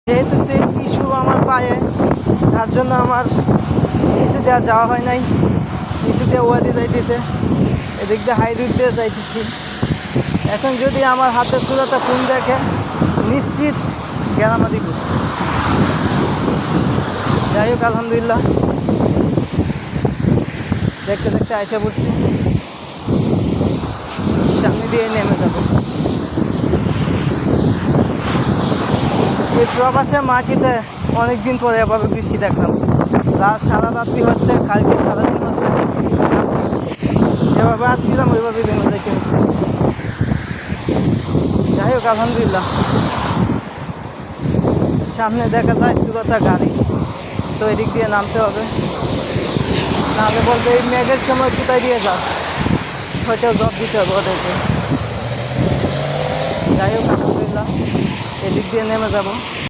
যেহেতু সেই ইস্যু আমার পায়ে, তার জন্য আমার নিচে দেওয়া যাওয়া হয় নাই। নিচে দিয়ে ওয়াদি যাইতেছে, এদিক দিয়ে হাই রুট দিয়ে যাইতেছি। এখন যদি আমার হাতের চূড়াটা ফোন দেখে, নিশ্চিত গেরামাদি করছে। যাই হোক, আলহামদুলিল্লাহ দেখতে দেখতে আইসা পড়ছি, সামনে দিয়ে নেমে যাব। এই প্রবাসে মাটিতে অনেকদিন পরে এভাবে বৃষ্টি দেখলাম। রাত সারা রাত্রি হচ্ছে, কালকে সারাদিন হচ্ছে। যেভাবে আসছিলাম ওইভাবেই নেমে যেতে হচ্ছে। যাই হোক, আলহামদুলিল্লাহ সামনে দেখা যায় চূড়াটা গাড়ি, তো এদিক দিয়ে নামতে হবে। নাহলে বলতে এই মেঘের সময় কোথায় দিয়ে যাস, হয়তো জব দিতে হবে ওদেরকে। যাই হোক, আলহামদুলিল্লাহ এদিক দিয়ে নেমে যাব।